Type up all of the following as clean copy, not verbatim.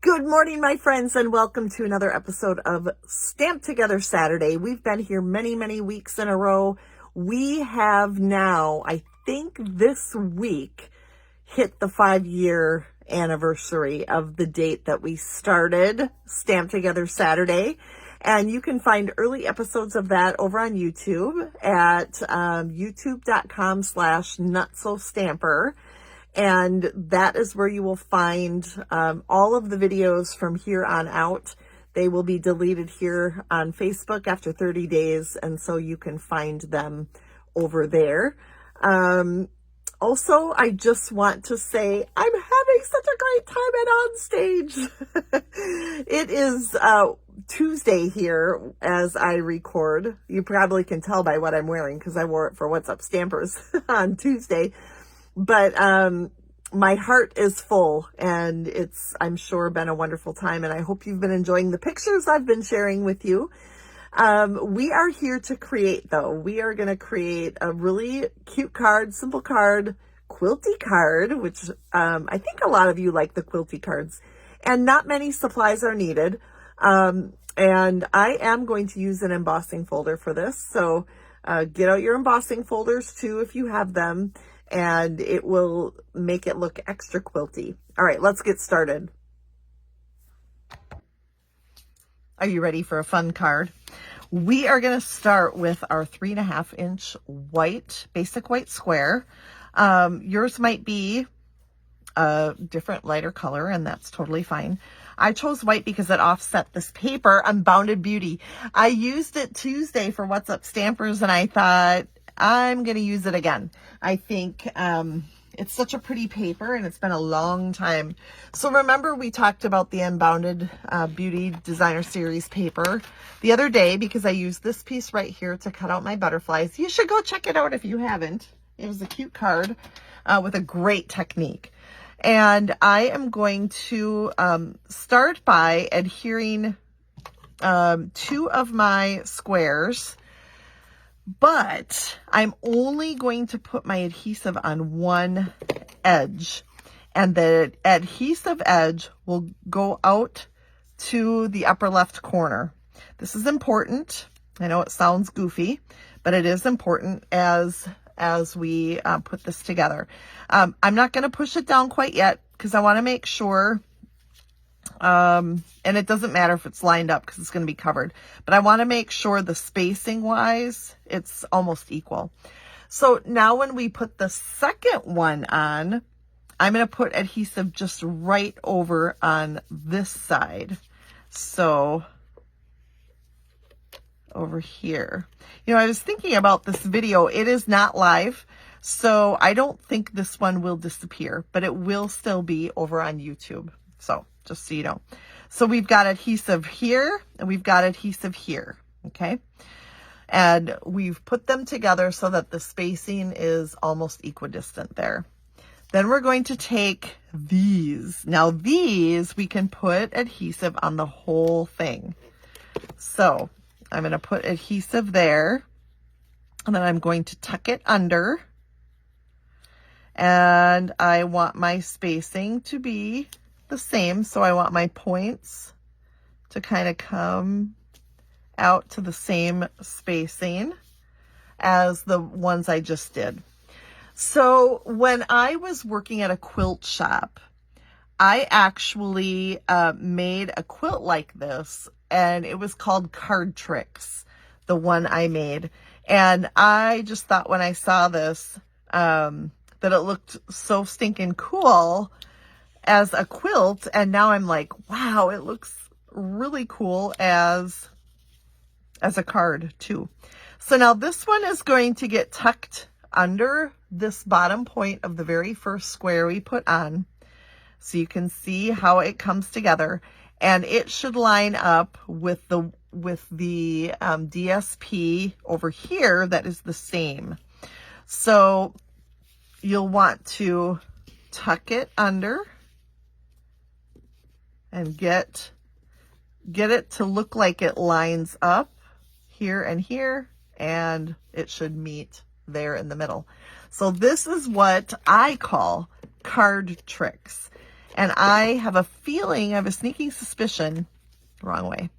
Good morning, my friends, and welcome to another episode of Stamped Together Saturday. We've been here many weeks in a row. We have now, I think this week, hit the 5-year anniversary of the date that we started Stamped Together Saturday. And you can find early episodes of that over on YouTube at youtube.com/nutsostamper. And that is where you will find all of the videos from here on out. They will be deleted here on Facebook after 30 days, and so you can find them over there. Also, I just want to say I'm having such a great time at On Stage. It is Tuesday here as I record. You probably can tell by what I'm wearing because I wore it for What's Up Stampers on Tuesday. But my heart is full, and it's, I'm sure, been a wonderful time, and I hope you've been enjoying the pictures I've been sharing with you. We are here to create, though. We are going to create a really cute card, simple card, quilty card, which I think a lot of you like the quilty cards, and not many supplies are needed. And I am going to use an embossing folder for this, so get out your embossing folders, too, if you have them. And it will make it look extra quilty. All right, let's get started. Are you ready for a fun card? We are going to start with our 3.5-inch white, basic white square. Yours might be a different lighter color, and that's totally fine. I chose white because it offset this paper, Unbounded Beauty. I used it Tuesday for What's Up Stampers, and I thought, I'm going to use it again. I think it's such a pretty paper, and it's been a long time. So remember, we talked about the Unbounded Beauty Designer Series paper the other day because I used this piece right here to cut out my butterflies. You should go check it out if you haven't. It was a cute card with a great technique. And I am going to start by adhering 2 of my squares. But I'm only going to put my adhesive on one edge, and the adhesive edge will go out to the upper left corner. This is important. I know it sounds goofy, but it is important as we put this together. I'm not going to push it down quite yet because I want to make sure, and it doesn't matter if it's lined up because it's going to be covered, but I want to make sure the spacing wise, it's almost equal. So now when we put the second one on, I'm going to put adhesive just right over on this side. So over here, you know, I was thinking about this video. It is not live, so I don't think this one will disappear, but it will still be over on YouTube. So just so you know. So we've got adhesive here and we've got adhesive here, okay? And we've put them together so that the spacing is almost equidistant there. Then we're going to take these. Now these, we can put adhesive on the whole thing. So I'm going to put adhesive there, and then I'm going to tuck it under. And I want my spacing to be the same, so I want my points to kind of come out to the same spacing as the ones I just did. So when I was working at a quilt shop, I actually made a quilt like this, and it was called Card Tricks, the one I made. And I just thought when I saw this that it looked so stinking cool as a quilt, and now I'm like, wow, it looks really cool as a card too. So now this one is going to get tucked under this bottom point of the very first square we put on, so you can see how it comes together, and it should line up with the DSP over here that is the same. So you'll want to tuck it under and get it to look like it lines up here and here, and it should meet there in the middle. So this is what I call Card Tricks. And I have a feeling, I have a sneaking suspicion, wrong way,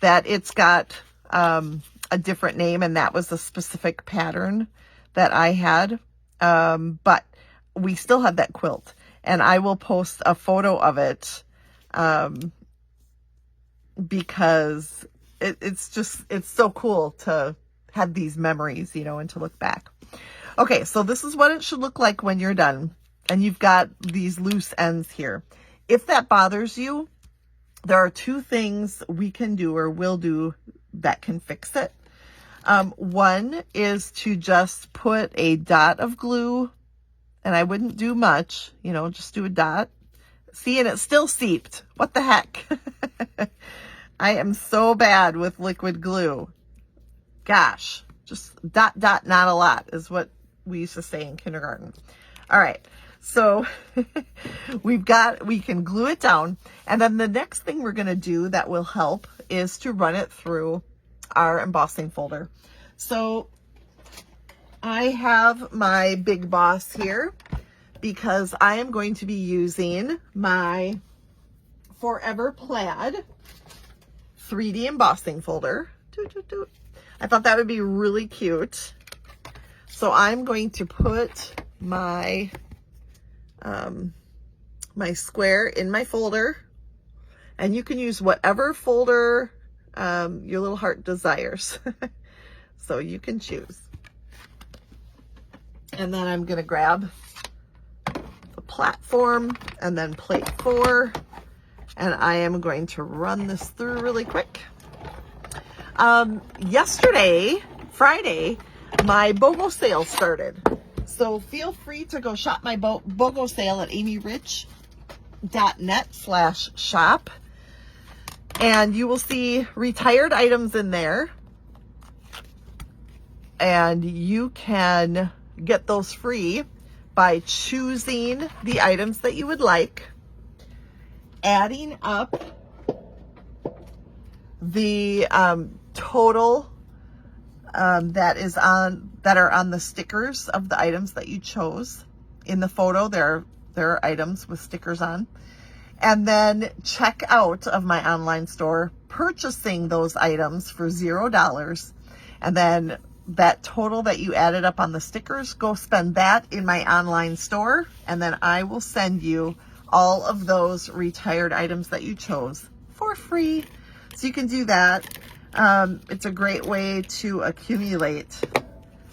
that it's got a different name, and that was the specific pattern that I had. But we still have that quilt, and I will post a photo of it because it's so cool to have these memories, you know, and to look back. Okay, so this is what it should look like when you're done. And you've got these loose ends here. If that bothers you, there are two things we can do or will do that can fix it. One is to just put a dot of glue, and I wouldn't do much, you know, just do a dot. See, and it's still seeped. What the heck? I am so bad with liquid glue. Gosh, just dot, dot, not a lot is what we used to say in kindergarten. All right. So we can glue it down. And then the next thing we're going to do that will help is to run it through our embossing folder. So I have my Big Boss here because I am going to be using my Forever Plaid 3D embossing folder. I thought that would be really cute. So I'm going to put my my square in my folder, and you can use whatever folder your little heart desires. So you can choose. And then I'm going to grab the platform and then plate 4, and I am going to run this through really quick. Yesterday, Friday, my BOGO sale started. So feel free to go shop my BOGO sale at amyrich.net/shop. And you will see retired items in there. And you can get those free by choosing the items that you would like, adding up the total that are on the stickers of the items that you chose. In the photo, there are items with stickers on. And then check out of my online store, purchasing those items for $0. And then that total that you added up on the stickers, go spend that in my online store. And then I will send you all of those retired items that you chose for free. So you can do that. It's a great way to accumulate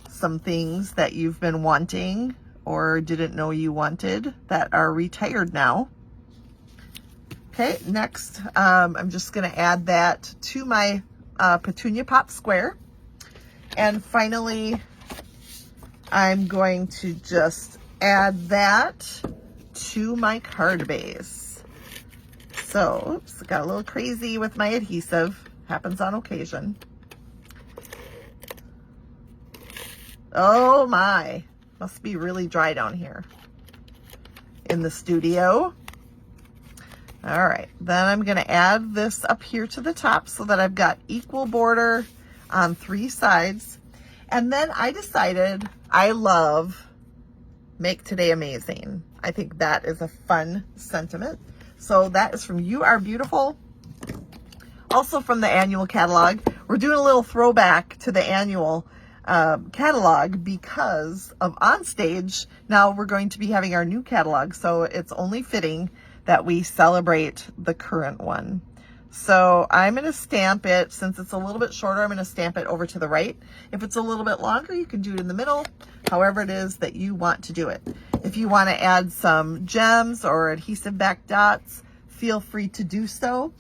some things that you've been wanting or didn't know you wanted that are retired now. Okay, next, I'm just going to add that to my Petunia Pop Square. And finally, I'm going to just add that to my card base. So, oops, got a little crazy with my adhesive. Happens on occasion. Oh my, must be really dry down here in the studio. All right, then I'm going to add this up here to the top so that I've got equal border on 3 sides. And then I decided I love Make Today Amazing. I think that is a fun sentiment. So that is from You Are Beautiful. Also from the annual catalog. We're doing a little throwback to the annual catalog because of Onstage. Now we're going to be having our new catalog, so it's only fitting that we celebrate the current one. So I'm going to stamp it. Since it's a little bit shorter, I'm going to stamp it over to the right. If it's a little bit longer, you can do it in the middle, however it is that you want to do it. If you want to add some gems or adhesive back dots, feel free to do so.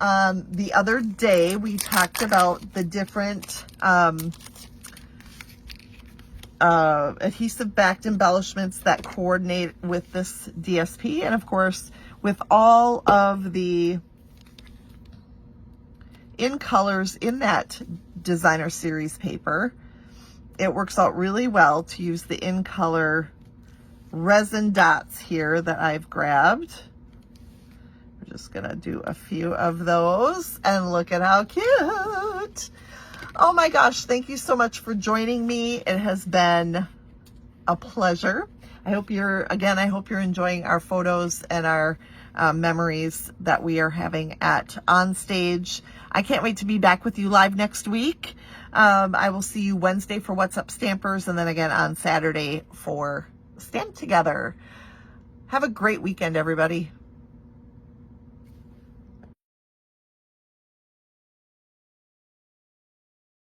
The other day we talked about the different adhesive backed embellishments that coordinate with this DSP, and of course with all of the in colors in that designer series paper, it works out really well to use the in color resin dots here that I've grabbed. We're just gonna do a few of those, and look at how cute. Oh my gosh, thank you so much for joining me. It has been a pleasure. I hope you're enjoying our photos and our memories that we are having at Onstage. I can't wait to be back with you live next week. I will see you Wednesday for What's Up Stampers, and then again on Saturday for Stamp Together. Have a great weekend, everybody.